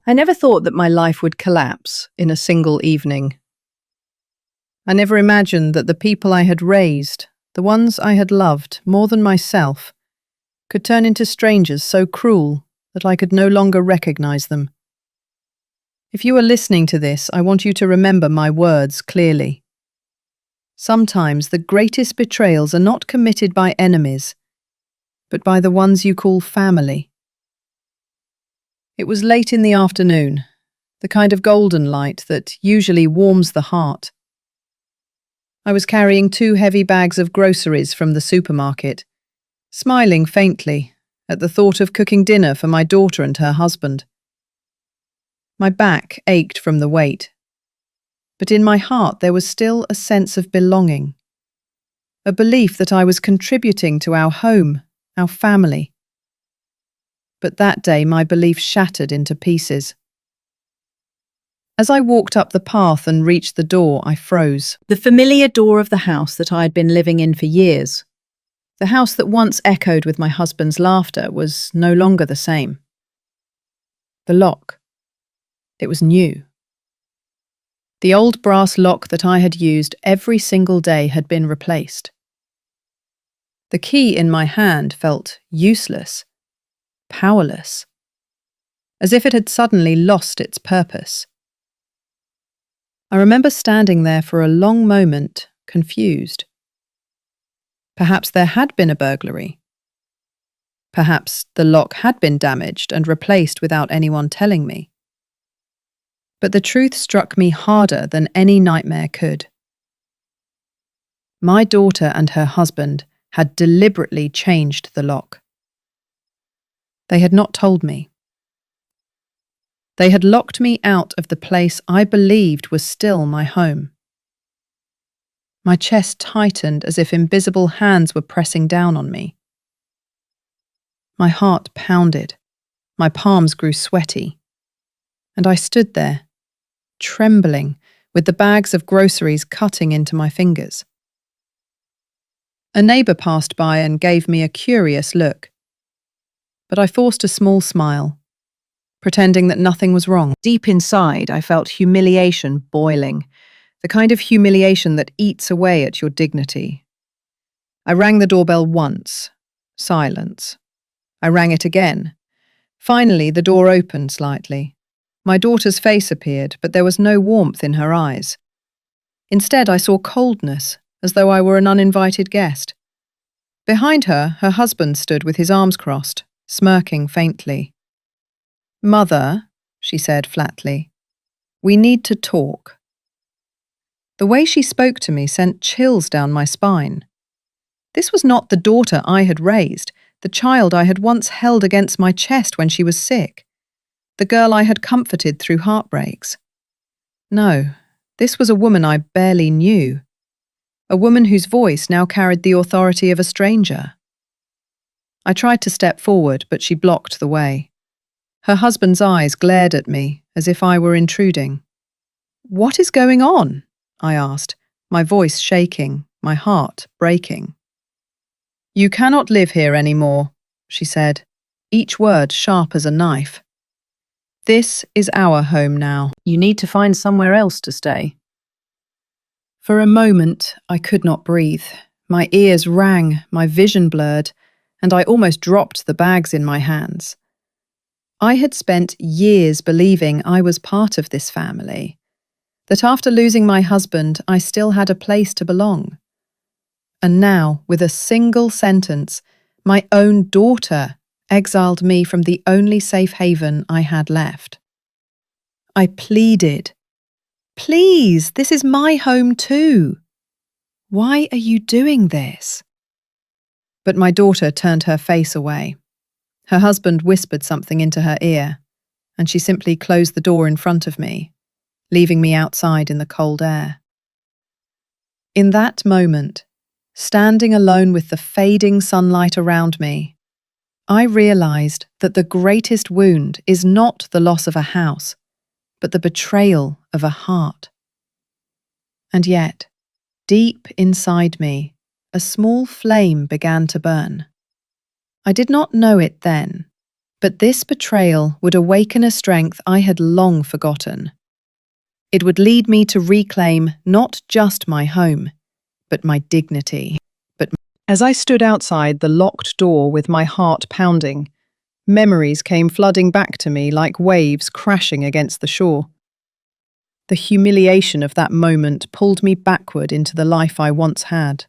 I never thought that my life would collapse in a single evening. I never imagined that the people I had raised, the ones I had loved more than myself, could turn into strangers so cruel that I could no longer recognize them. If you are listening to this, I want you to remember my words clearly. Sometimes the greatest betrayals are not committed by enemies, but by the ones you call family. It was late in the afternoon, the kind of golden light that usually warms the heart. I was carrying 2 heavy bags of groceries from the supermarket, smiling faintly at the thought of cooking dinner for my daughter and her husband. My back ached from the weight, but in my heart there was still a sense of belonging, a belief that I was contributing to our home, our family. But that day my belief shattered into pieces. As I walked up the path and reached the door, I froze. The familiar door of the house that I had been living in for years, the house that once echoed with my husband's laughter, was no longer the same. The lock. It was new. The old brass lock that I had used every single day had been replaced. The key in my hand felt useless, powerless, as if it had suddenly lost its purpose. I remember standing there for a long moment, confused. Perhaps there had been a burglary. Perhaps the lock had been damaged and replaced without anyone telling me. But the truth struck me harder than any nightmare could. My daughter and her husband had deliberately changed the lock. They had not told me. They had locked me out of the place I believed was still my home. My chest tightened as if invisible hands were pressing down on me. My heart pounded. My palms grew sweaty. And I stood there, trembling, with the bags of groceries cutting into my fingers. A neighbour passed by and gave me a curious look. But I forced a small smile, pretending that nothing was wrong. Deep inside, I felt humiliation boiling, the kind of humiliation that eats away at your dignity. I rang the doorbell once. Silence. I rang it again. Finally, the door opened slightly. My daughter's face appeared, but there was no warmth in her eyes. Instead, I saw coldness, as though I were an uninvited guest. Behind her, her husband stood with his arms crossed, smirking faintly. "Mother," she said flatly, "we need to talk." The way she spoke to me sent chills down my spine. This was not the daughter I had raised, the child I had once held against my chest when she was sick, the girl I had comforted through heartbreaks. No, this was a woman I barely knew, a woman whose voice now carried the authority of a stranger. I tried to step forward, but she blocked the way. Her husband's eyes glared at me as if I were intruding. "What is going on?" I asked, my voice shaking, my heart breaking. "You cannot live here anymore," she said, each word sharp as a knife. "This is our home now. You need to find somewhere else to stay." For a moment, I could not breathe. My ears rang, my vision blurred, and I almost dropped the bags in my hands. I had spent years believing I was part of this family, that after losing my husband, I still had a place to belong. And now, with a single sentence, my own daughter exiled me from the only safe haven I had left. I pleaded, "Please, this is my home too. Why are you doing this?" But my daughter turned her face away. Her husband whispered something into her ear, and she simply closed the door in front of me, leaving me outside in the cold air. In that moment, standing alone with the fading sunlight around me, I realized that the greatest wound is not the loss of a house, but the betrayal of a heart. And yet, deep inside me, a small flame began to burn. I did not know it then, But this betrayal would awaken a strength I had long forgotten. It would lead me to reclaim not just my home, but my dignity. As I stood outside the locked door with my heart pounding, memories came flooding back to me like waves crashing against the shore. The humiliation of that moment pulled me backward into the life I once had,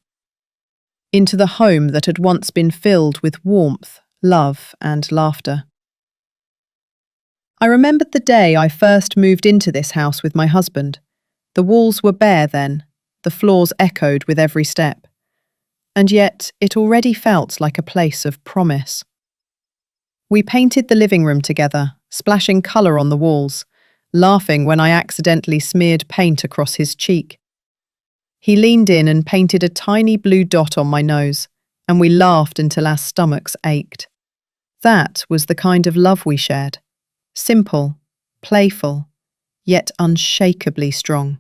into the home that had once been filled with warmth, love, and laughter. I remembered the day I first moved into this house with my husband. The walls were bare then, the floors echoed with every step. And yet it already felt like a place of promise. We painted the living room together, splashing colour on the walls, laughing when I accidentally smeared paint across his cheek. He leaned in and painted a tiny blue dot on my nose, and we laughed until our stomachs ached. That was the kind of love we shared. Simple, playful, yet unshakably strong.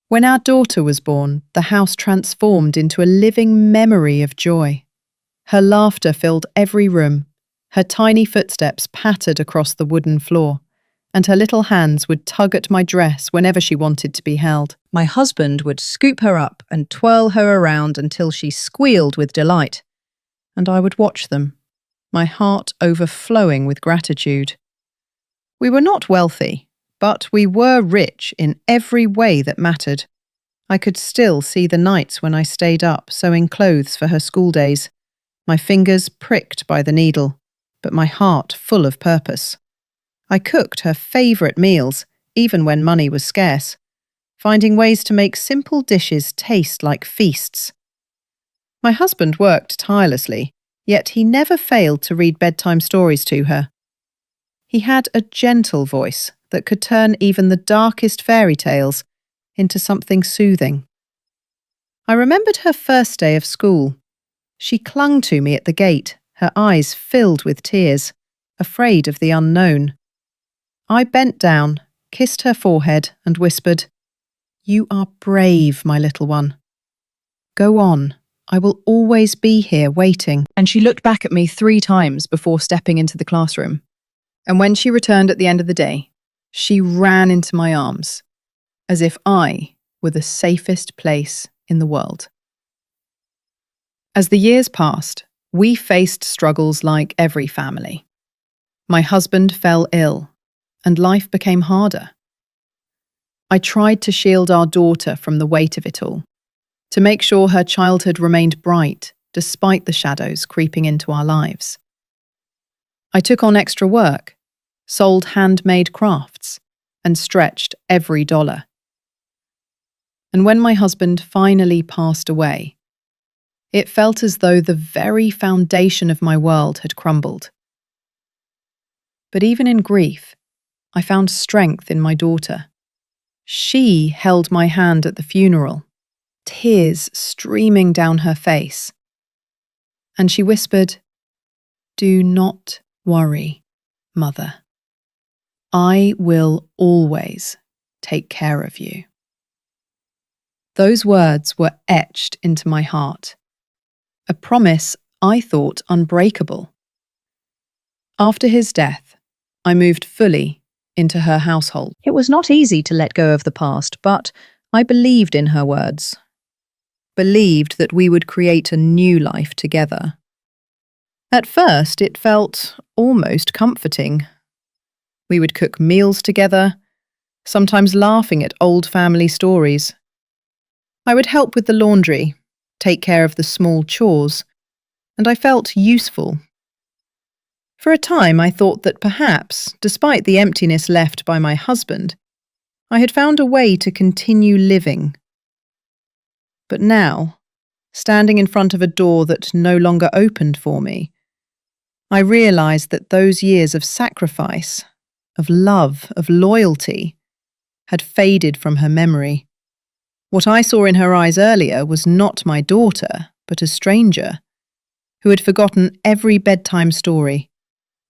When our daughter was born, the house transformed into a living memory of joy. Her laughter filled every room, her tiny footsteps pattered across the wooden floor, and her little hands would tug at my dress whenever she wanted to be held. My husband would scoop her up and twirl her around until she squealed with delight, and I would watch them, my heart overflowing with gratitude. We were not wealthy, but we were rich in every way that mattered. I could still see the nights when I stayed up sewing clothes for her school days, my fingers pricked by the needle, but my heart full of purpose. I cooked her favourite meals, even when money was scarce, finding ways to make simple dishes taste like feasts. My husband worked tirelessly, yet he never failed to read bedtime stories to her. He had a gentle voice that could turn even the darkest fairy tales into something soothing. I remembered her first day of school. She clung to me at the gate, her eyes filled with tears, afraid of the unknown. I bent down, kissed her forehead, and whispered, "You are brave, my little one. Go on, I will always be here waiting." And she looked back at me 3 times before stepping into the classroom. And when she returned at the end of the day, she ran into my arms, as if I were the safest place in the world. As the years passed, we faced struggles like every family. My husband fell ill, and life became harder. I tried to shield our daughter from the weight of it all, to make sure her childhood remained bright despite the shadows creeping into our lives. I took on extra work, sold handmade crafts, and stretched every dollar. And when my husband finally passed away, it felt as though the very foundation of my world had crumbled. But even in grief, I found strength in my daughter. She held my hand at the funeral, tears streaming down her face. And she whispered, "Do not worry, Mother. I will always take care of you." Those words were etched into my heart, a promise I thought unbreakable. After his death, I moved fully into her household. It was not easy to let go of the past, but I believed in her words, believed that we would create a new life together. At first, it felt almost comforting. We would cook meals together, sometimes laughing at old family stories. I would help with the laundry, take care of the small chores, and I felt useful. For a time, I thought that perhaps, despite the emptiness left by my husband, I had found a way to continue living. But now, standing in front of a door that no longer opened for me, I realised that those years of sacrifice, of love, of loyalty, had faded from her memory. What I saw in her eyes earlier was not my daughter, but a stranger, who had forgotten every bedtime story,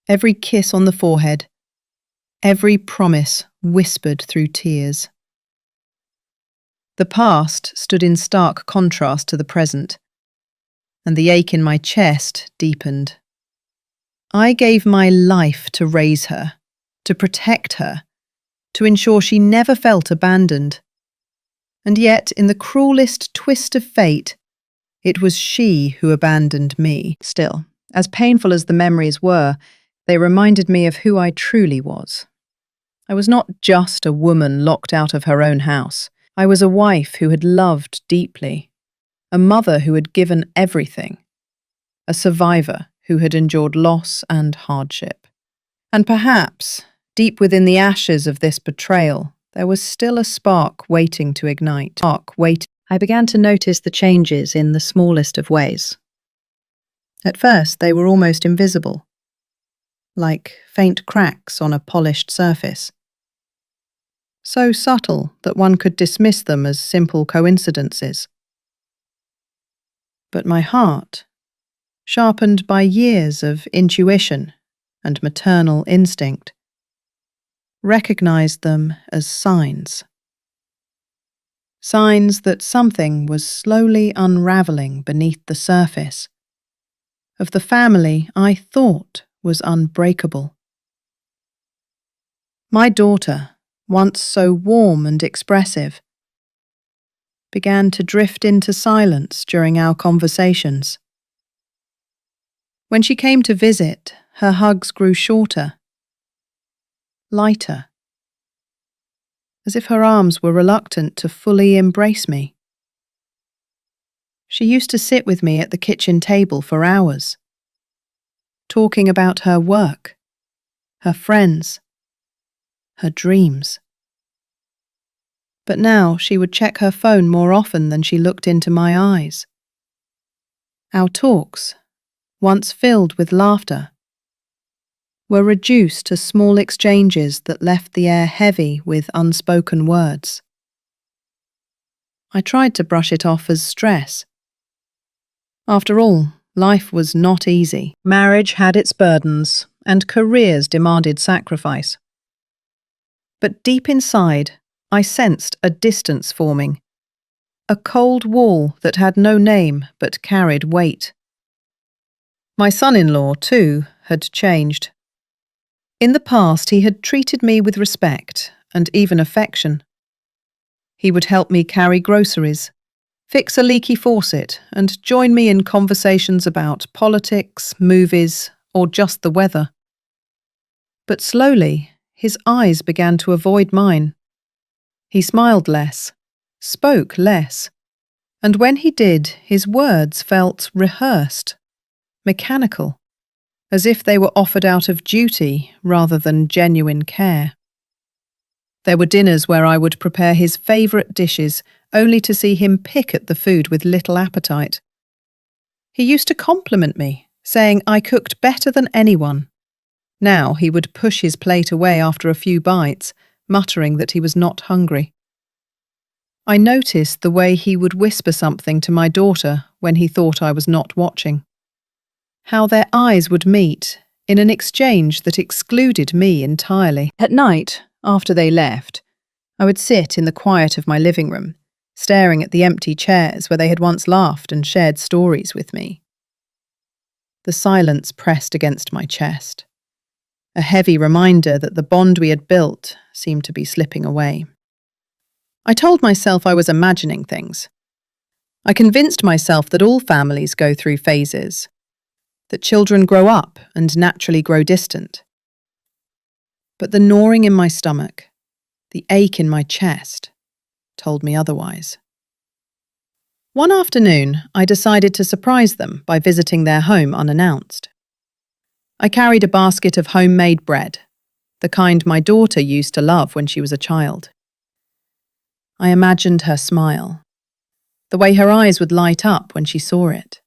every kiss on the forehead, every promise whispered through tears. The past stood in stark contrast to the present, and the ache in my chest deepened. I gave my life to raise her, to protect her, to ensure she never felt abandoned. And yet, in the cruelest twist of fate, it was she who abandoned me. Still, as painful as the memories were, they reminded me of who I truly was. I was not just a woman locked out of her own house. I was a wife who had loved deeply, a mother who had given everything, a survivor who had endured loss and hardship. And perhaps, deep within the ashes of this betrayal, there was still a spark waiting to ignite. I began to notice the changes in the smallest of ways. At first, they were almost invisible, like faint cracks on a polished surface. So subtle that one could dismiss them as simple coincidences. But my heart, sharpened by years of intuition and maternal instinct, recognized them as signs. Signs that something was slowly unraveling beneath the surface of the family I thought was unbreakable. My daughter, once so warm and expressive, began to drift into silence during our conversations. When she came to visit, her hugs grew shorter, lighter, as if her arms were reluctant to fully embrace me. She used to sit with me at the kitchen table for hours, talking about her work, her friends, her dreams. But now she would check her phone more often than she looked into my eyes. Our talks, once filled with laughter, were reduced to small exchanges that left the air heavy with unspoken words. I tried to brush it off as stress. After all, life was not easy. Marriage had its burdens, and careers demanded sacrifice. But deep inside, I sensed a distance forming, a cold wall that had no name but carried weight. My son-in-law, too, had changed. In the past, he had treated me with respect and even affection. He would help me carry groceries, fix a leaky faucet, and join me in conversations about politics, movies, or just the weather. But slowly, his eyes began to avoid mine. He smiled less, spoke less, and when he did, his words felt rehearsed, mechanical, as if they were offered out of duty rather than genuine care. There were dinners where I would prepare his favourite dishes, only to see him pick at the food with little appetite. He used to compliment me, saying I cooked better than anyone. Now he would push his plate away after a few bites, muttering that he was not hungry. I noticed the way he would whisper something to my daughter when he thought I was not watching. How their eyes would meet in an exchange that excluded me entirely. At night, after they left, I would sit in the quiet of my living room, staring at the empty chairs where they had once laughed and shared stories with me. The silence pressed against my chest, a heavy reminder that the bond we had built seemed to be slipping away. I told myself I was imagining things. I convinced myself that all families go through phases, that children grow up and naturally grow distant. But the gnawing in my stomach, the ache in my chest, told me otherwise. One afternoon, I decided to surprise them by visiting their home unannounced. I carried a basket of homemade bread, the kind my daughter used to love when she was a child. I imagined her smile, the way her eyes would light up when she saw it.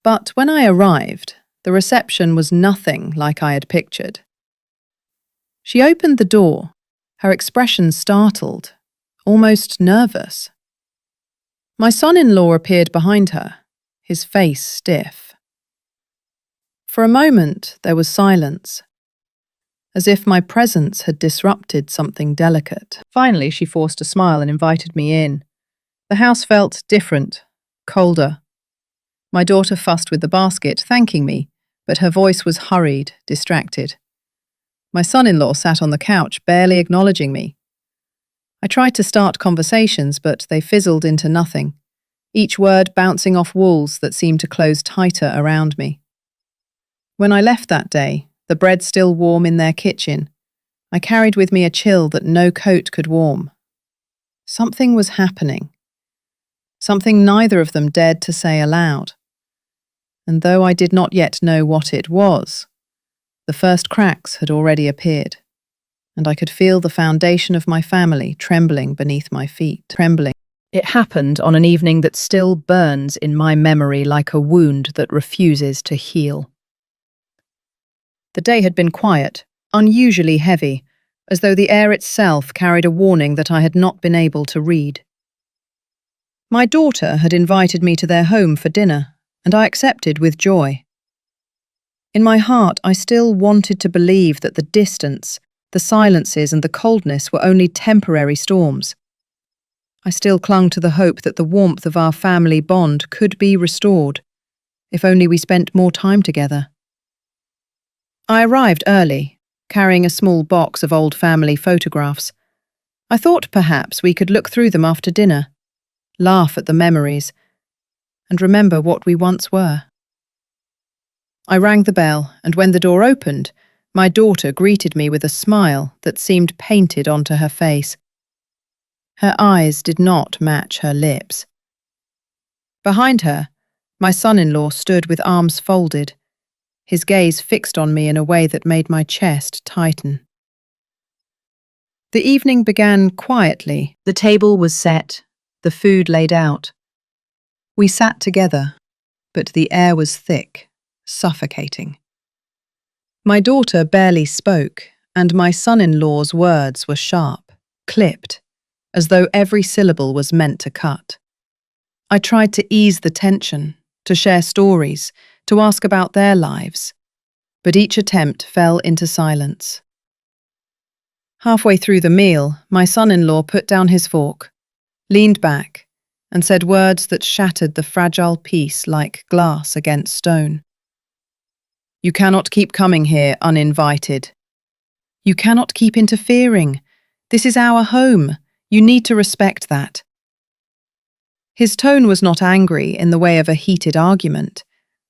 But when I arrived, the reception was nothing like I had pictured. She opened the door, her expression startled, almost nervous. My son-in-law appeared behind her, his face stiff. For a moment, there was silence, as if my presence had disrupted something delicate. Finally, she forced a smile and invited me in. The house felt different, colder. My daughter fussed with the basket, thanking me, but her voice was hurried, distracted. My son-in-law sat on the couch, barely acknowledging me. I tried to start conversations, but they fizzled into nothing, each word bouncing off walls that seemed to close tighter around me. When I left that day, the bread still warm in their kitchen, I carried with me a chill that no coat could warm. Something was happening. Something neither of them dared to say aloud. And though I did not yet know what it was, the first cracks had already appeared, and I could feel the foundation of my family trembling beneath my feet. It happened on an evening that still burns in my memory like a wound that refuses to heal. The day had been quiet, unusually heavy, as though the air itself carried a warning that I had not been able to read. My daughter had invited me to their home for dinner, and I accepted with joy. In my heart, I still wanted to believe that the distance, the silences and the coldness were only temporary storms. I still clung to the hope that the warmth of our family bond could be restored, if only we spent more time together. I arrived early, carrying a small box of old family photographs. I thought perhaps we could look through them after dinner, laugh at the memories, and remember what we once were. I rang the bell, and when the door opened, my daughter greeted me with a smile that seemed painted onto her face. Her eyes did not match her lips. Behind her, my son-in-law stood with arms folded, his gaze fixed on me in a way that made my chest tighten. The evening began quietly. The table was set, the food laid out. We sat together, but the air was thick, suffocating. My daughter barely spoke, and my son-in-law's words were sharp, clipped, as though every syllable was meant to cut. I tried to ease the tension, to share stories, to ask about their lives, but each attempt fell into silence. Halfway through the meal, my son-in-law put down his fork, leaned back, and said words that shattered the fragile peace like glass against stone. "You cannot keep coming here uninvited. You cannot keep interfering. This is our home. You need to respect that." His tone was not angry in the way of a heated argument.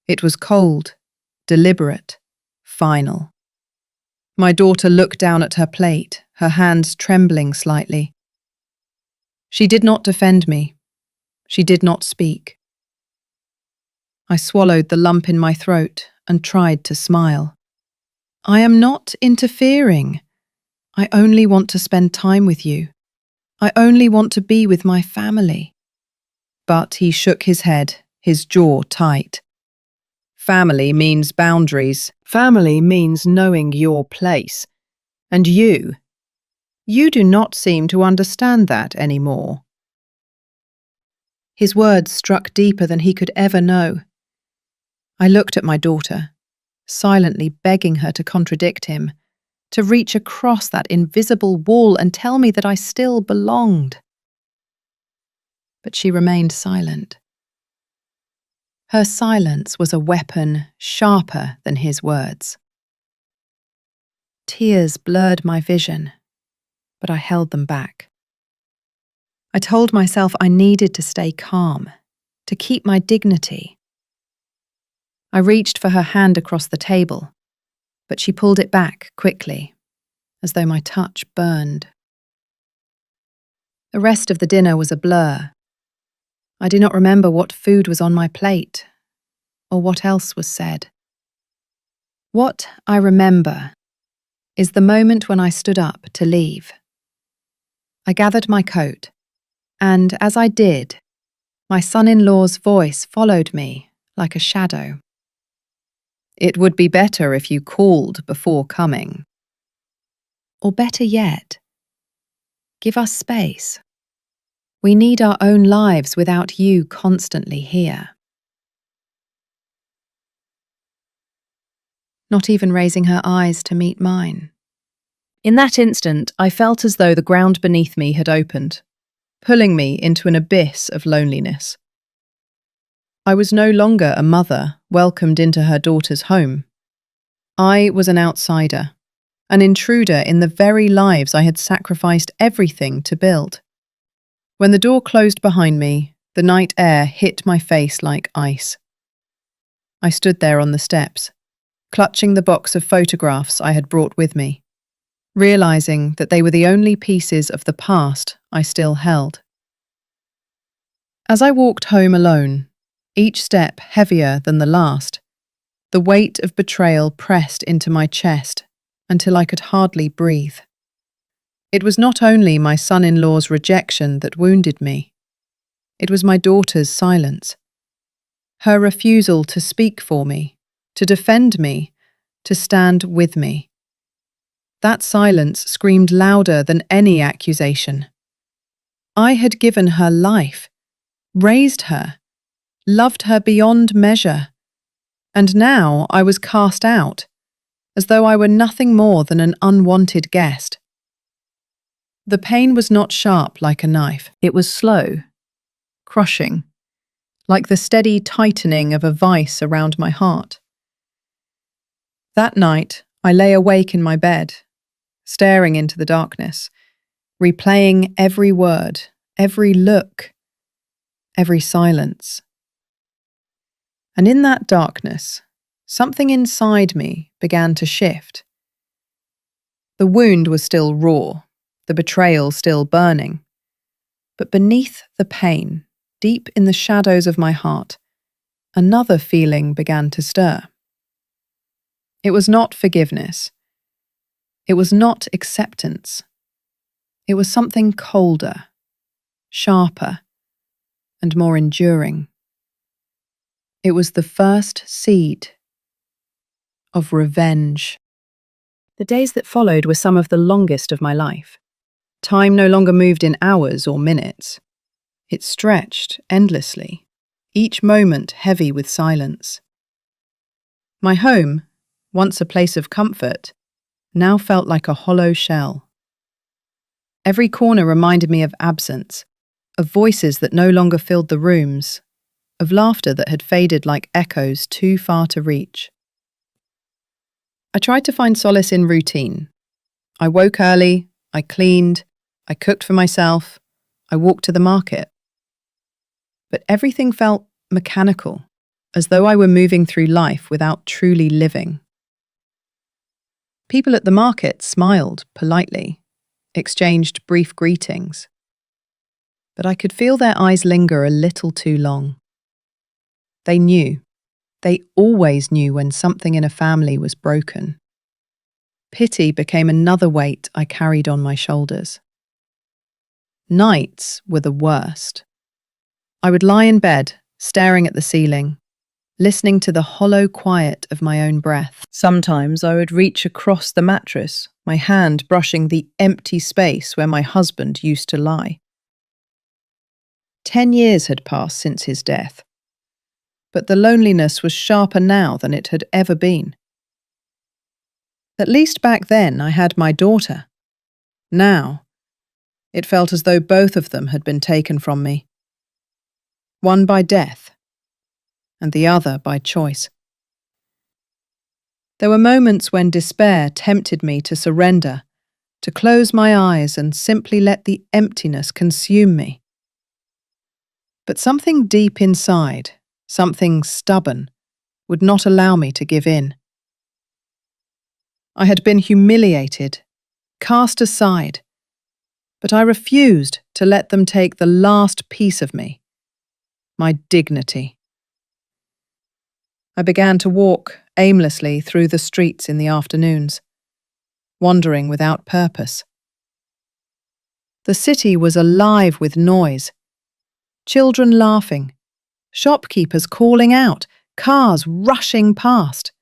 It was cold, deliberate, final. My daughter looked down at her plate, her hands trembling slightly. She did not defend me. She did not speak. I swallowed the lump in my throat and tried to smile. "I am not interfering. I only want to spend time with you. I only want to be with my family." But he shook his head, his jaw tight. "Family means boundaries. Family means knowing your place. And you do not seem to understand that anymore." His words struck deeper than he could ever know. I looked at my daughter, silently begging her to contradict him, to reach across that invisible wall and tell me that I still belonged. But she remained silent. Her silence was a weapon sharper than his words. Tears blurred my vision, but I held them back. I told myself I needed to stay calm, to keep my dignity. I reached for her hand across the table, but she pulled it back quickly, as though my touch burned. The rest of the dinner was a blur. I do not remember what food was on my plate, or what else was said. What I remember is the moment when I stood up to leave. I gathered my coat, and as I did, my son-in-law's voice followed me like a shadow. "It would be better if you called before coming. Or better yet, give us space. We need our own lives without you constantly here." Not even raising her eyes to meet mine. In that instant, I felt as though the ground beneath me had opened, pulling me into an abyss of loneliness. I was no longer a mother welcomed into her daughter's home. I was an outsider, an intruder in the very lives I had sacrificed everything to build. When the door closed behind me, the night air hit my face like ice. I stood there on the steps, clutching the box of photographs I had brought with me, realizing that they were the only pieces of the past I still held. As I walked home alone, each step heavier than the last, the weight of betrayal pressed into my chest until I could hardly breathe. It was not only my son-in-law's rejection that wounded me. It was my daughter's silence. Her refusal to speak for me, to defend me, to stand with me. That silence screamed louder than any accusation. I had given her life, raised her, loved her beyond measure, and now I was cast out, as though I were nothing more than an unwanted guest. The pain was not sharp like a knife. It was slow, crushing, like the steady tightening of a vice around my heart. That night, I lay awake in my bed, staring into the darkness, replaying every word, every look, every silence. And in that darkness, something inside me began to shift. The wound was still raw, the betrayal still burning. But beneath the pain, deep in the shadows of my heart, another feeling began to stir. It was not forgiveness. It was not acceptance. It was something colder, sharper, and more enduring. It was the first seed of revenge. The days that followed were some of the longest of my life. Time no longer moved in hours or minutes. It stretched endlessly, each moment heavy with silence. My home, once a place of comfort, now felt like a hollow shell. Every corner reminded me of absence, of voices that no longer filled the rooms, of laughter that had faded like echoes too far to reach. I tried to find solace in routine. I woke early, I cleaned, I cooked for myself, I walked to the market. But everything felt mechanical, as though I were moving through life without truly living. People at the market smiled politely, exchanged brief greetings. But I could feel their eyes linger a little too long. They knew. They always knew when something in a family was broken. Pity became another weight I carried on my shoulders. Nights were the worst. I would lie in bed, staring at the ceiling, listening to the hollow quiet of my own breath. Sometimes I would reach across the mattress, my hand brushing the empty space where my husband used to lie. 10 years had passed since his death, but the loneliness was sharper now than it had ever been. At least back then I had my daughter. Now, it felt as though both of them had been taken from me. One by death, and the other by choice. There were moments when despair tempted me to surrender, to close my eyes and simply let the emptiness consume me. But something deep inside, something stubborn, would not allow me to give in. I had been humiliated, cast aside, but I refused to let them take the last piece of me, my dignity. I began to walk aimlessly through the streets in the afternoons, wandering without purpose. The city was alive with noise, children laughing, shopkeepers calling out, cars rushing past.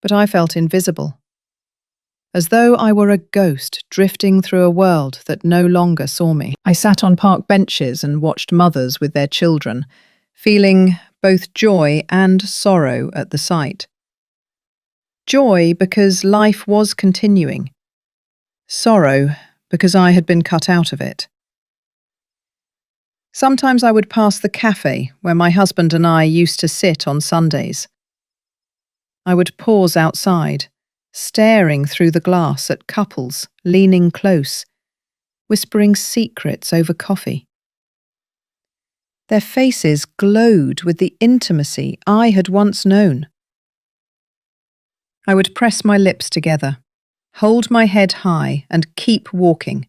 But I felt invisible, as though I were a ghost drifting through a world that no longer saw me. I sat on park benches and watched mothers with their children, feeling both joy and sorrow at the sight. Joy because life was continuing. Sorrow because I had been cut out of it. Sometimes I would pass the cafe where my husband and I used to sit on Sundays. I would pause outside, staring through the glass at couples leaning close, whispering secrets over coffee. Their faces glowed with the intimacy I had once known. I would press my lips together, hold my head high and keep walking,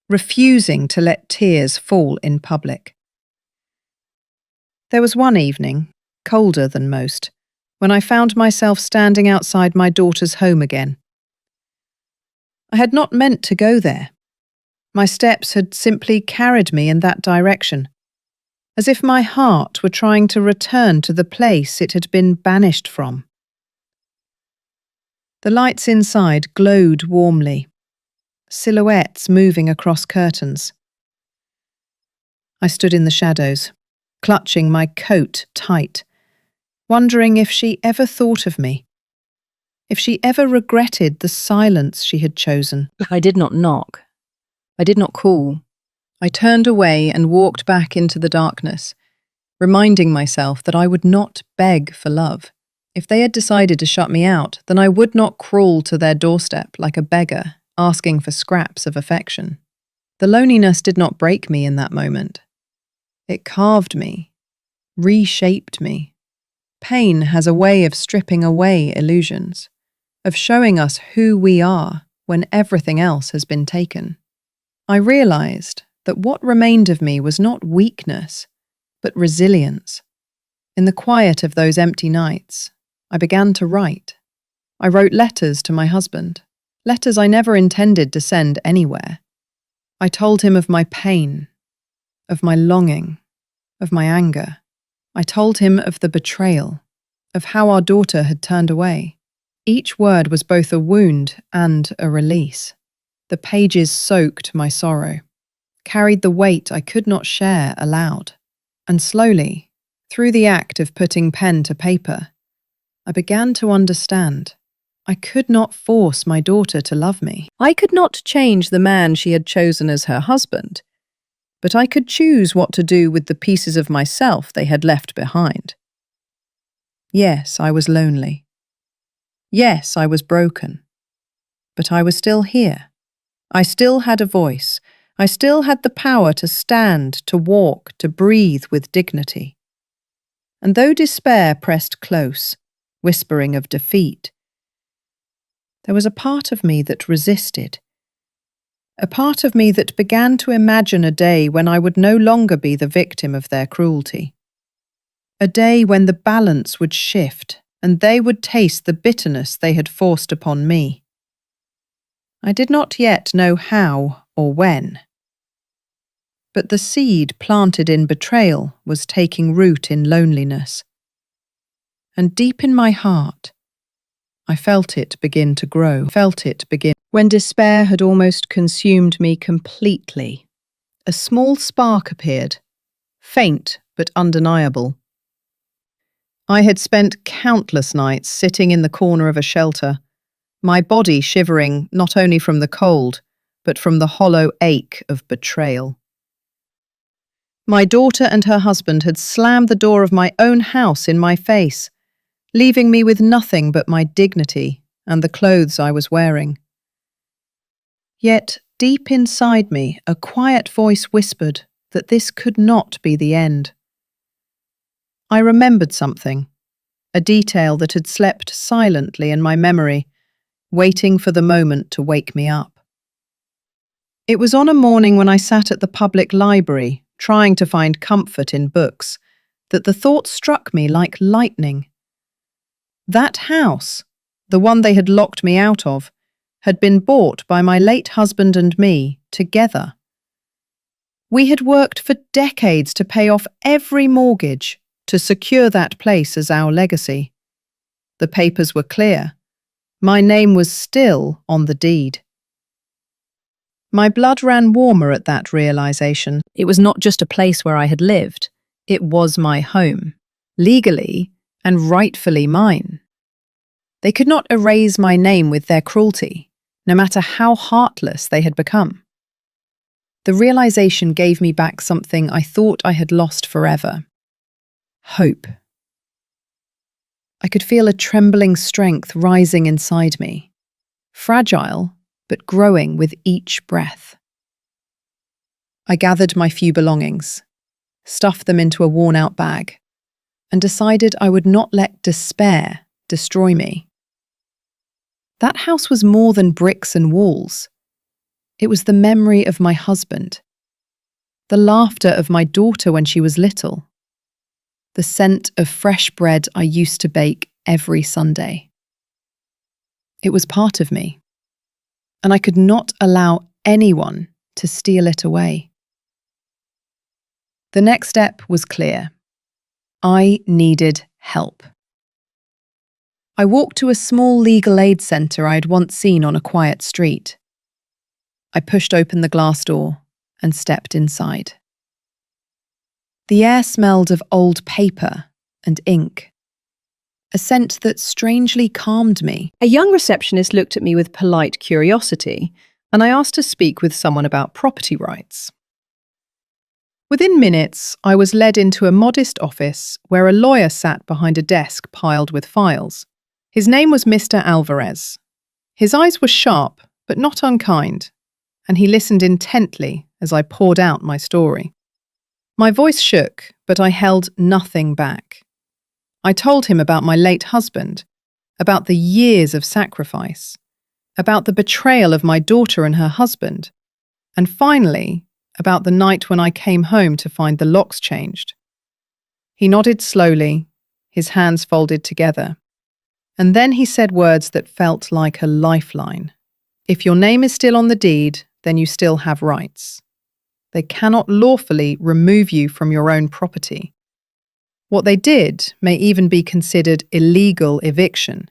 refusing to let tears fall in public. There was one evening, colder than most, when I found myself standing outside my daughter's home again. I had not meant to go there. My steps had simply carried me in that direction, as if my heart were trying to return to the place it had been banished from. The lights inside glowed warmly, silhouettes moving across curtains. I stood in the shadows, clutching my coat tight, wondering if she ever thought of me, if she ever regretted the silence she had chosen. I did not knock. I did not call. I turned away and walked back into the darkness, reminding myself that I would not beg for love. If they had decided to shut me out, then I would not crawl to their doorstep like a beggar, asking for scraps of affection. The loneliness did not break me in that moment. It carved me, reshaped me. Pain has a way of stripping away illusions, of showing us who we are when everything else has been taken. I realized that what remained of me was not weakness, but resilience. In the quiet of those empty nights, I began to write. I wrote letters to my husband, letters I never intended to send anywhere. I told him of my pain, of my longing, of my anger. I told him of the betrayal, of how our daughter had turned away. Each word was both a wound and a release. The pages soaked my sorrow, carried the weight I could not share aloud. And slowly, through the act of putting pen to paper, I began to understand. I could not force my daughter to love me. I could not change the man she had chosen as her husband, but I could choose what to do with the pieces of myself they had left behind. Yes, I was lonely. Yes, I was broken. But I was still here. I still had a voice. I still had the power to stand, to walk, to breathe with dignity. And though despair pressed close, whispering of defeat, there was a part of me that resisted. A part of me that began to imagine a day when I would no longer be the victim of their cruelty. A day when the balance would shift and they would taste the bitterness they had forced upon me. I did not yet know how or when. But the seed planted in betrayal was taking root in loneliness. And deep in my heart, I felt it begin to grow, When despair had almost consumed me completely, a small spark appeared, faint but undeniable. I had spent countless nights sitting in the corner of a shelter, my body shivering not only from the cold, but from the hollow ache of betrayal. My daughter and her husband had slammed the door of my own house in my face, leaving me with nothing but my dignity and the clothes I was wearing. Yet, deep inside me, a quiet voice whispered that this could not be the end. I remembered something, a detail that had slept silently in my memory, waiting for the moment to wake me up. It was on a morning when I sat at the public library, trying to find comfort in books, that the thought struck me like lightning. That house, the one they had locked me out of, had been bought by my late husband and me together. We had worked for decades to pay off every mortgage to secure that place as our legacy. The papers were clear. My name was still on the deed. My blood ran warmer at that realization. It was not just a place where I had lived. It was my home, legally and rightfully mine. They could not erase my name with their cruelty, no matter how heartless they had become. The realization gave me back something I thought I had lost forever: hope. I could feel a trembling strength rising inside me, fragile but growing with each breath. I gathered my few belongings, stuffed them into a worn-out bag, and decided I would not let despair destroy me. That house was more than bricks and walls. It was the memory of my husband, the laughter of my daughter when she was little, the scent of fresh bread I used to bake every Sunday. It was part of me, and I could not allow anyone to steal it away. The next step was clear. I needed help. I walked to a small legal aid centre I had once seen on a quiet street. I pushed open the glass door and stepped inside. The air smelled of old paper and ink, a scent that strangely calmed me. A young receptionist looked at me with polite curiosity, and I asked to speak with someone about property rights. Within minutes, I was led into a modest office where a lawyer sat behind a desk piled with files. His name was Mr. Alvarez. His eyes were sharp, but not unkind, and he listened intently as I poured out my story. My voice shook, but I held nothing back. I told him about my late husband, about the years of sacrifice, about the betrayal of my daughter and her husband, and finally, about the night when I came home to find the locks changed. He nodded slowly, his hands folded together, and then he said words that felt like a lifeline. If your name is still on the deed, then you still have rights. They cannot lawfully remove you from your own property. What they did may even be considered illegal eviction.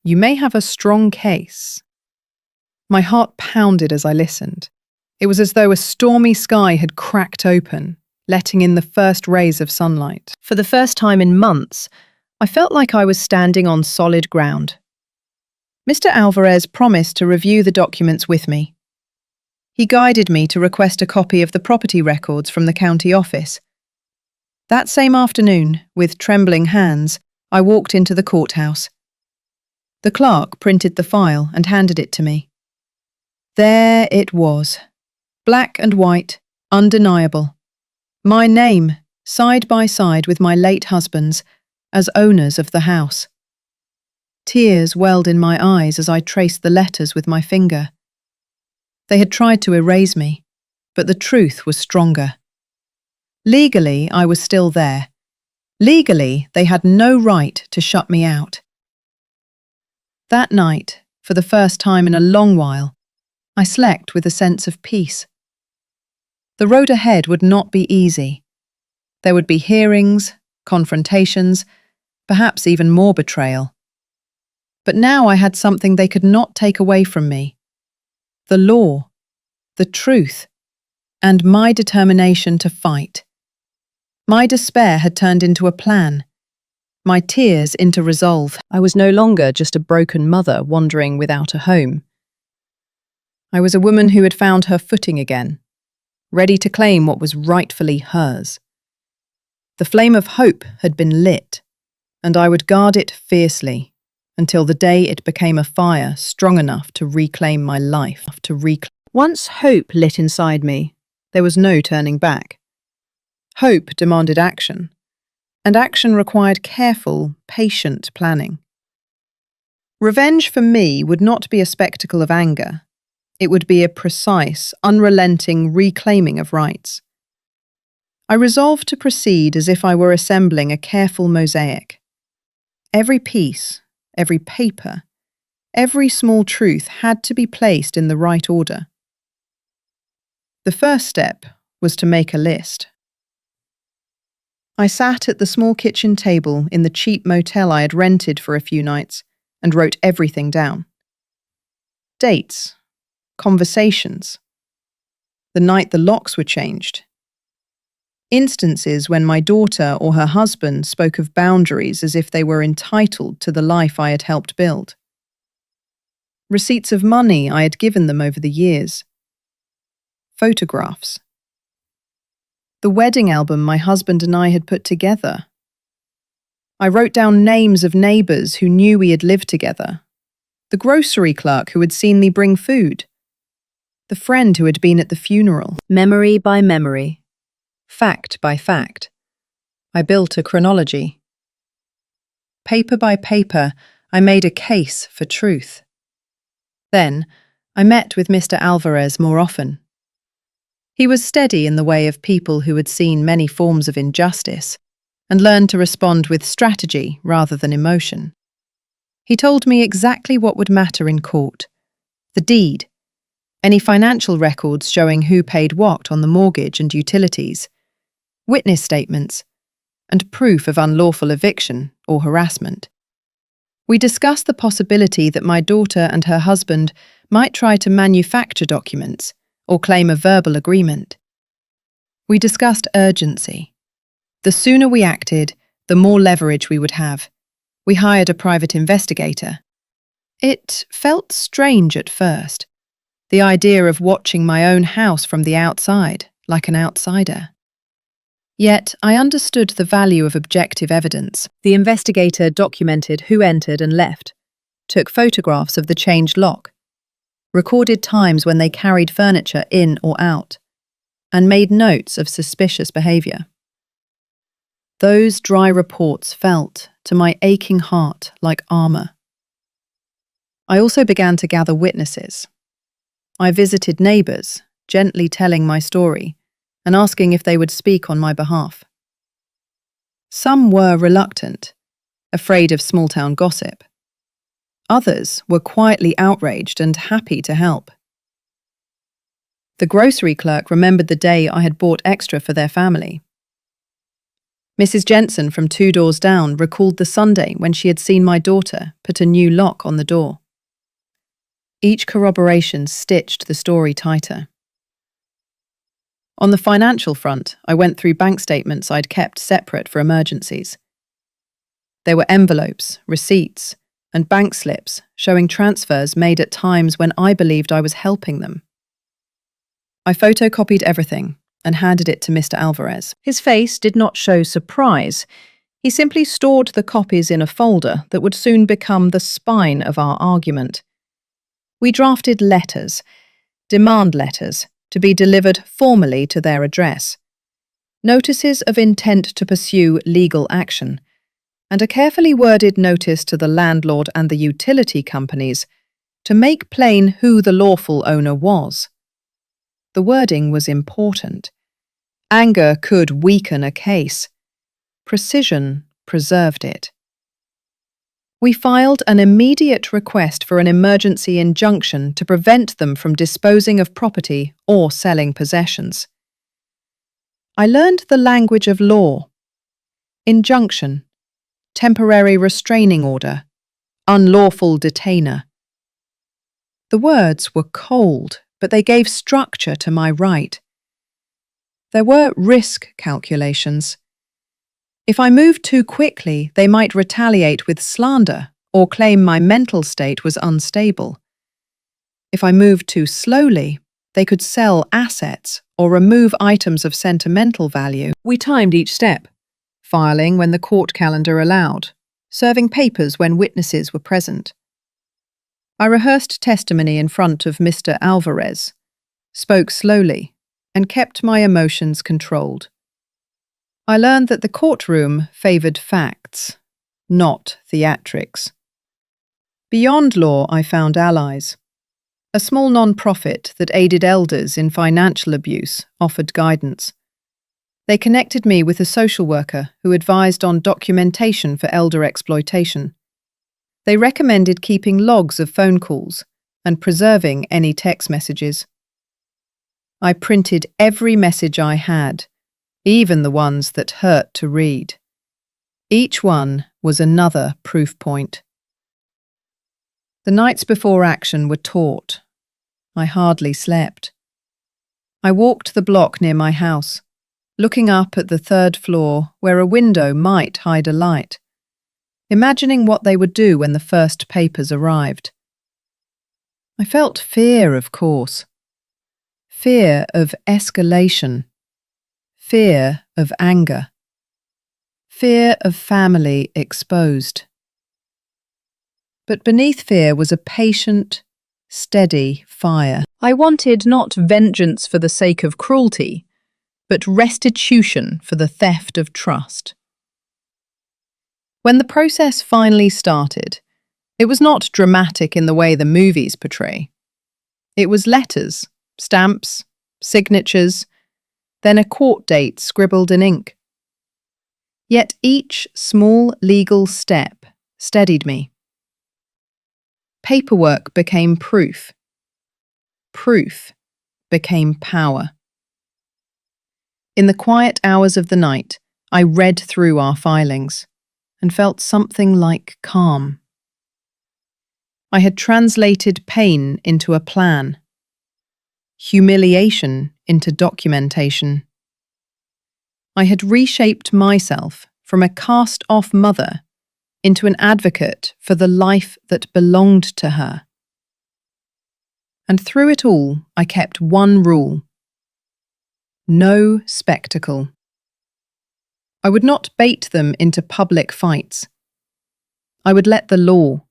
You may have a strong case. My heart pounded as I listened. It was as though a stormy sky had cracked open, letting in the first rays of sunlight. For the first time in months, I felt like I was standing on solid ground. Mr. Alvarez promised to review the documents with me. He guided me to request a copy of the property records from the county office. That same afternoon, with trembling hands, I walked into the courthouse. The clerk printed the file and handed it to me. There it was, black and white, undeniable. My name, side by side with my late husband's, as owners of the house. Tears welled in my eyes as I traced the letters with my finger. They had tried to erase me, but the truth was stronger. Legally, I was still there. Legally, they had no right to shut me out. That night, for the first time in a long while, I slept with a sense of peace. The road ahead would not be easy. There would be hearings, confrontations, perhaps even more betrayal. But now I had something they could not take away from me. The law, the truth, and my determination to fight. My despair had turned into a plan, my tears into resolve. I was no longer just a broken mother wandering without a home. I was a woman who had found her footing again, ready to claim what was rightfully hers. The flame of hope had been lit, and I would guard it fiercely until the day it became a fire strong enough to reclaim my life. Once hope lit inside me, there was no turning back. Hope demanded action, and action required careful, patient planning. Revenge for me would not be a spectacle of anger. It would be a precise, unrelenting reclaiming of rights. I resolved to proceed as if I were assembling a careful mosaic. Every piece, every paper, every small truth had to be placed in the right order. The first step was to make a list. I sat at the small kitchen table in the cheap motel I had rented for a few nights and wrote everything down. Dates, conversations, the night the locks were changed, instances when my daughter or her husband spoke of boundaries as if they were entitled to the life I had helped build, receipts of money I had given them over the years, photographs, the wedding album my husband and I had put together. I wrote down names of neighbours who knew we had lived together, the grocery clerk who had seen me bring food, the friend who had been at the funeral. Memory by memory, fact by fact, I built a chronology. Paper by paper, I made a case for truth. Then, I met with Mr. Alvarez more often. He was steady in the way of people who had seen many forms of injustice and learned to respond with strategy rather than emotion. He told me exactly what would matter in court: the deed, any financial records showing who paid what on the mortgage and utilities, witness statements, and proof of unlawful eviction or harassment. We discussed the possibility that my daughter and her husband might try to manufacture documents or claim a verbal agreement. We discussed urgency. The sooner we acted, the more leverage we would have. We hired a private investigator. It felt strange at first, the idea of watching my own house from the outside, like an outsider. Yet I understood the value of objective evidence. The investigator documented who entered and left, took photographs of the changed lock, recorded times when they carried furniture in or out, and made notes of suspicious behaviour. Those dry reports felt, to my aching heart, like armour. I also began to gather witnesses. I visited neighbours, gently telling my story and asking if they would speak on my behalf. Some were reluctant, afraid of small-town gossip. Others were quietly outraged and happy to help. The grocery clerk remembered the day I had bought extra for their family. Mrs. Jensen from 2 doors down recalled the Sunday when she had seen my daughter put a new lock on the door. Each corroboration stitched the story tighter. On the financial front, I went through bank statements I'd kept separate for emergencies. There were envelopes, receipts, and bank slips showing transfers made at times when I believed I was helping them. I photocopied everything and handed it to Mr. Alvarez. His face did not show surprise. He simply stored the copies in a folder that would soon become the spine of our argument. We drafted letters, demand letters, to be delivered formally to their address, notices of intent to pursue legal action, and a carefully worded notice to the landlord and the utility companies to make plain who the lawful owner was. The wording was important. Anger could weaken a case. Precision preserved it. We filed an immediate request for an emergency injunction to prevent them from disposing of property or selling possessions. I learned the language of law: injunction, temporary restraining order, unlawful detainer. The words were cold, but they gave structure to my right. There were risk calculations. If I moved too quickly, they might retaliate with slander or claim my mental state was unstable. If I moved too slowly, they could sell assets or remove items of sentimental value. We timed each step, filing when the court calendar allowed, serving papers when witnesses were present. I rehearsed testimony in front of Mr. Alvarez, spoke slowly, and kept my emotions controlled. I learned that the courtroom favoured facts, not theatrics. Beyond law, I found allies. A small non-profit that aided elders in financial abuse offered guidance. They connected me with a social worker who advised on documentation for elder exploitation. They recommended keeping logs of phone calls and preserving any text messages. I printed every message I had, even the ones that hurt to read. Each one was another proof point. The nights before action were taut. I hardly slept. I walked the block near my house, looking up at the 3rd floor where a window might hide a light, imagining what they would do when the first papers arrived. I felt fear, of course. Fear of escalation. Fear of anger. Fear of family exposed. But beneath fear was a patient, steady fire. I wanted not vengeance for the sake of cruelty, but restitution for the theft of trust. When the process finally started, it was not dramatic in the way the movies portray. It was letters, stamps, signatures, then a court date scribbled in ink. Yet each small legal step steadied me. Paperwork became proof. Proof became power. In the quiet hours of the night, I read through our filings and felt something like calm. I had translated pain into a plan, humiliation into documentation. I had reshaped myself from a cast-off mother into an advocate for the life that belonged to her. And through it all, I kept one rule: no spectacle. I would not bait them into public fights. I would let the law,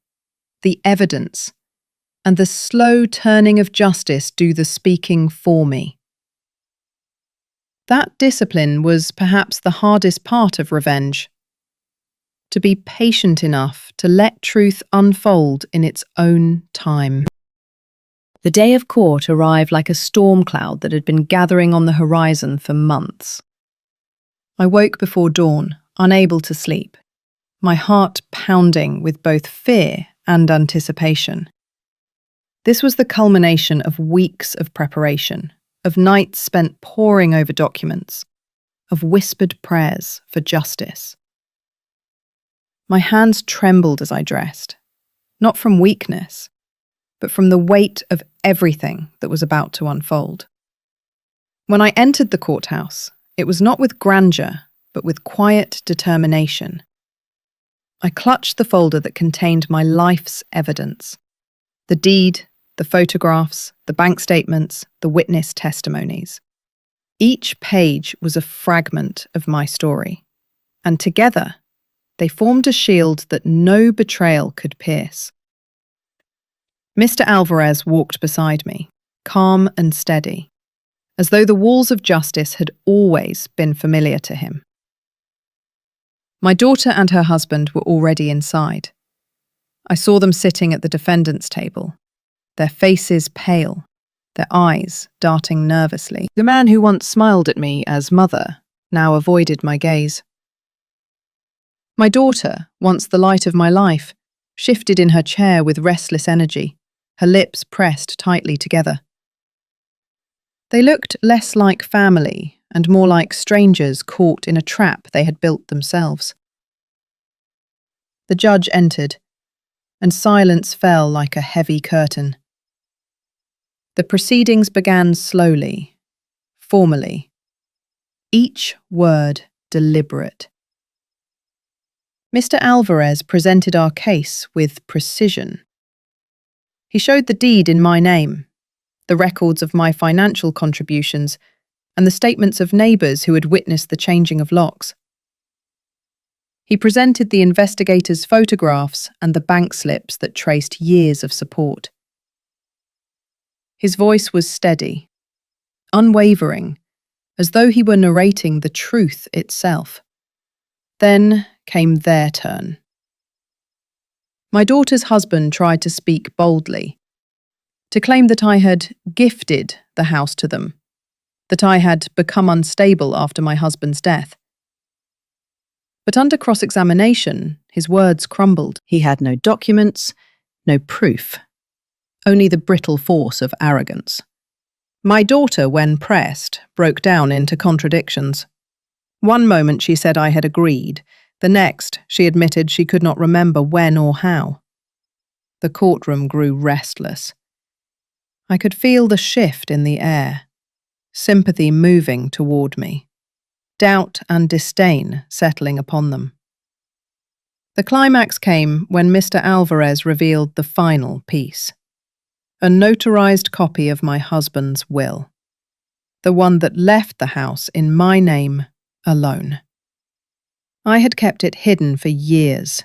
the evidence, and the slow turning of justice do the speaking for me. That discipline was perhaps the hardest part of revenge. To be patient enough to let truth unfold in its own time. The day of court arrived like a storm cloud that had been gathering on the horizon for months. I woke before dawn, unable to sleep, my heart pounding with both fear and anticipation. This was the culmination of weeks of preparation, of nights spent poring over documents, of whispered prayers for justice. My hands trembled as I dressed, not from weakness, but from the weight of everything that was about to unfold. When I entered the courthouse, it was not with grandeur, but with quiet determination. I clutched the folder that contained my life's evidence: the deed, the photographs, the bank statements, the witness testimonies. Each page was a fragment of my story, and together they formed a shield that no betrayal could pierce. Mr. Alvarez walked beside me, calm and steady, as though the walls of justice had always been familiar to him. My daughter and her husband were already inside. I saw them sitting at the defendant's table, their faces pale, their eyes darting nervously. The man who once smiled at me as mother now avoided my gaze. My daughter, once the light of my life, shifted in her chair with restless energy, her lips pressed tightly together. They looked less like family and more like strangers caught in a trap they had built themselves. The judge entered, and silence fell like a heavy curtain. The proceedings began slowly, formally, each word deliberate. Mr. Alvarez presented our case with precision. He showed the deed in my name, the records of my financial contributions, and the statements of neighbours who had witnessed the changing of locks. He presented the investigators' photographs and the bank slips that traced years of support. His voice was steady, unwavering, as though he were narrating the truth itself. Then came their turn. My daughter's husband tried to speak boldly, to claim that I had gifted the house to them, that I had become unstable after my husband's death. But under cross-examination, his words crumbled. He had no documents, no proof, only the brittle force of arrogance. My daughter, when pressed, broke down into contradictions. One moment she said I had agreed, the next she admitted she could not remember when or how. The courtroom grew restless. I could feel the shift in the air, sympathy moving toward me, doubt and disdain settling upon them. The climax came when Mr. Alvarez revealed the final piece, a notarized copy of my husband's will, the one that left the house in my name alone. I had kept it hidden for years,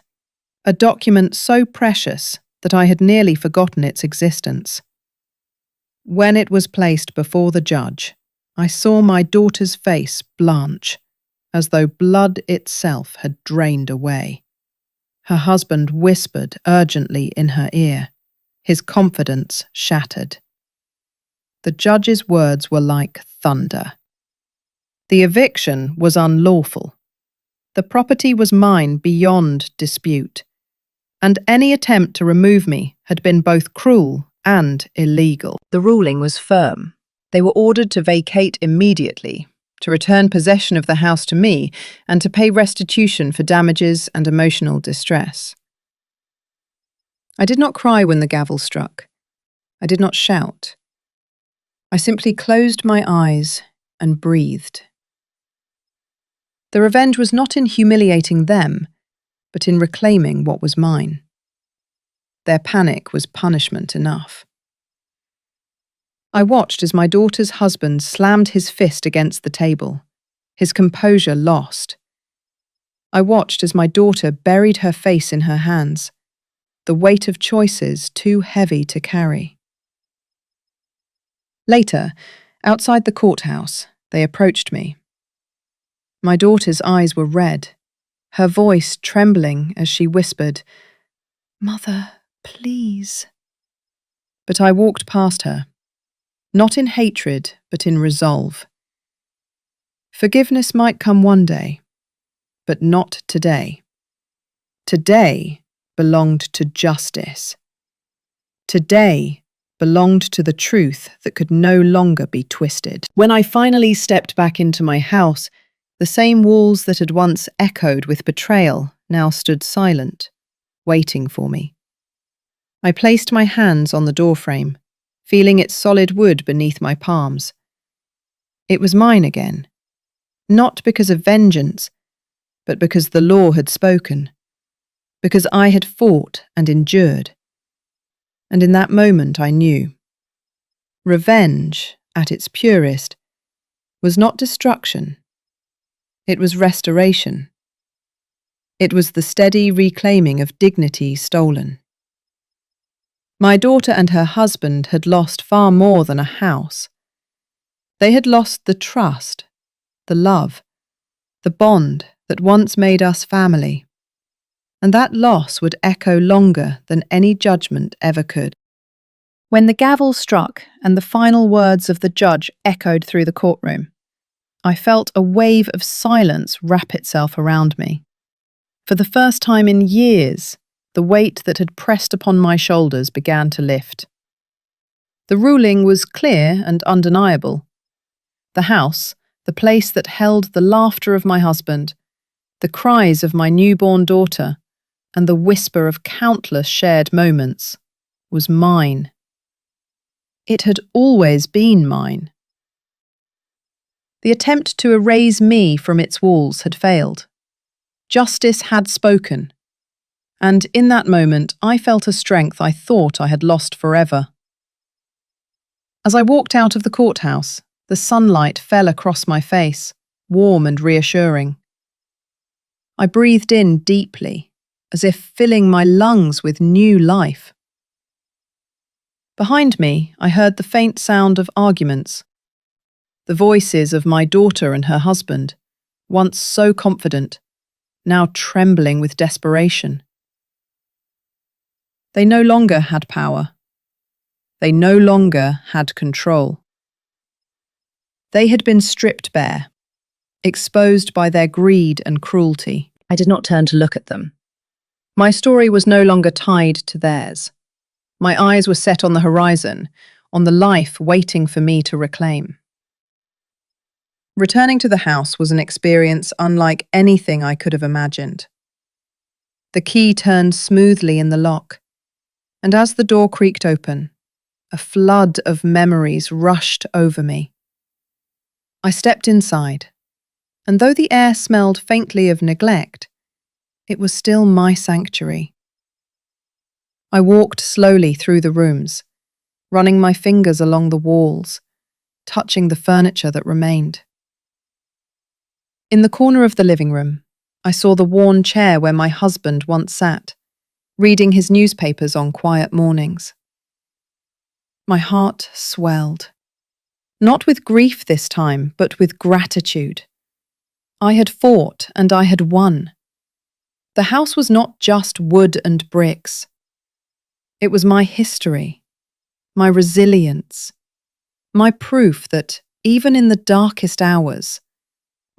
a document so precious that I had nearly forgotten its existence. When it was placed before the judge, I saw my daughter's face blanch, as though blood itself had drained away. Her husband whispered urgently in her ear, his confidence shattered. The judge's words were like thunder. The eviction was unlawful. The property was mine beyond dispute, and any attempt to remove me had been both cruel and illegal. The ruling was firm. They were ordered to vacate immediately, to return possession of the house to me, and to pay restitution for damages and emotional distress. I did not cry when the gavel struck. I did not shout. I simply closed my eyes and breathed. The revenge was not in humiliating them, but in reclaiming what was mine. Their panic was punishment enough. I watched as my daughter's husband slammed his fist against the table, his composure lost. I watched as my daughter buried her face in her hands, the weight of choices too heavy to carry. Later, outside the courthouse, they approached me. My daughter's eyes were red, her voice trembling as she whispered, "Mother, please." But I walked past her, not in hatred, but in resolve. Forgiveness might come one day, but not today. Today belonged to justice. Today belonged to the truth that could no longer be twisted. When I finally stepped back into my house, the same walls that had once echoed with betrayal now stood silent, waiting for me. I placed my hands on the doorframe, feeling its solid wood beneath my palms. It was mine again, not because of vengeance, but because the law had spoken, because I had fought and endured. And in that moment I knew. Revenge, at its purest, was not destruction. It was restoration. It was the steady reclaiming of dignity stolen. My daughter and her husband had lost far more than a house. They had lost the trust, the love, the bond that once made us family. And that loss would echo longer than any judgment ever could. When the gavel struck and the final words of the judge echoed through the courtroom, I felt a wave of silence wrap itself around me. For the first time in years, the weight that had pressed upon my shoulders began to lift. The ruling was clear and undeniable. The house, the place that held the laughter of my husband, the cries of my newborn daughter, and the whisper of countless shared moments, was mine. It had always been mine. The attempt to erase me from its walls had failed. Justice had spoken, and in that moment I felt a strength I thought I had lost forever. As I walked out of the courthouse, the sunlight fell across my face, warm and reassuring. I breathed in deeply, as if filling my lungs with new life. Behind me, I heard the faint sound of arguments, the voices of my daughter and her husband, once so confident, now trembling with desperation. They no longer had power. They no longer had control. They had been stripped bare, exposed by their greed and cruelty. I did not turn to look at them. My story was no longer tied to theirs. My eyes were set on the horizon, on the life waiting for me to reclaim. Returning to the house was an experience unlike anything I could have imagined. The key turned smoothly in the lock, and as the door creaked open, a flood of memories rushed over me. I stepped inside, and though the air smelled faintly of neglect, it was still my sanctuary. I walked slowly through the rooms, running my fingers along the walls, touching the furniture that remained. In the corner of the living room, I saw the worn chair where my husband once sat, reading his newspapers on quiet mornings. My heart swelled. Not with grief this time, but with gratitude. I had fought and I had won. The house was not just wood and bricks. It was my history, my resilience, my proof that, even in the darkest hours,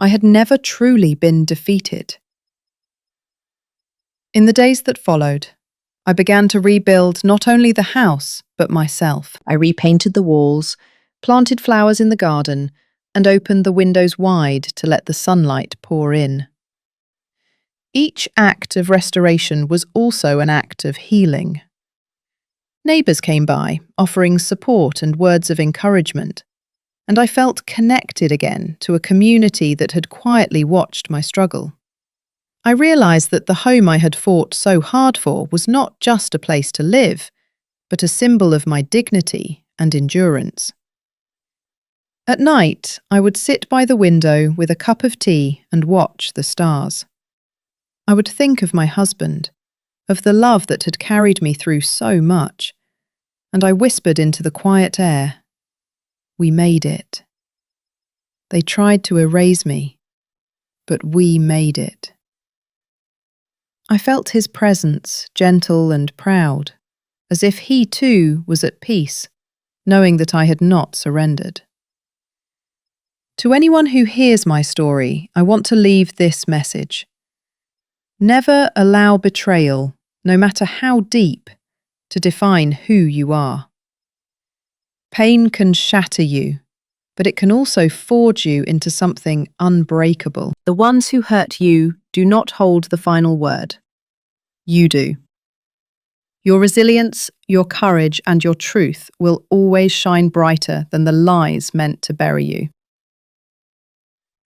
I had never truly been defeated. In the days that followed, I began to rebuild not only the house, but myself. I repainted the walls, planted flowers in the garden, and opened the windows wide to let the sunlight pour in. Each act of restoration was also an act of healing. Neighbours came by, offering support and words of encouragement, and I felt connected again to a community that had quietly watched my struggle. I realised that the home I had fought so hard for was not just a place to live, but a symbol of my dignity and endurance. At night, I would sit by the window with a cup of tea and watch the stars. I would think of my husband, of the love that had carried me through so much, and I whispered into the quiet air, "We made it." They tried to erase me, but we made it. I felt his presence, gentle and proud, as if he too was at peace, knowing that I had not surrendered. To anyone who hears my story, I want to leave this message. Never allow betrayal, no matter how deep, to define who you are. Pain can shatter you, but it can also forge you into something unbreakable. The ones who hurt you do not hold the final word. You do. Your resilience, your courage, and your truth will always shine brighter than the lies meant to bury you.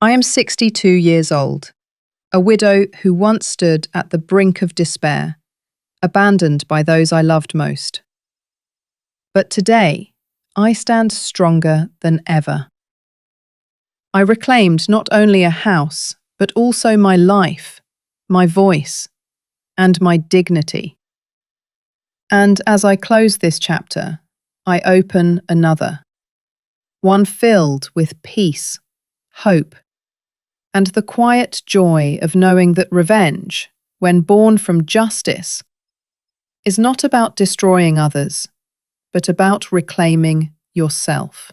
I am 62 years old, a widow who once stood at the brink of despair, abandoned by those I loved most. But today, I stand stronger than ever. I reclaimed not only a house, but also my life, my voice, and my dignity. And as I close this chapter, I open another, one filled with peace, hope, and the quiet joy of knowing that revenge, when born from justice, is not about destroying others, but about reclaiming yourself.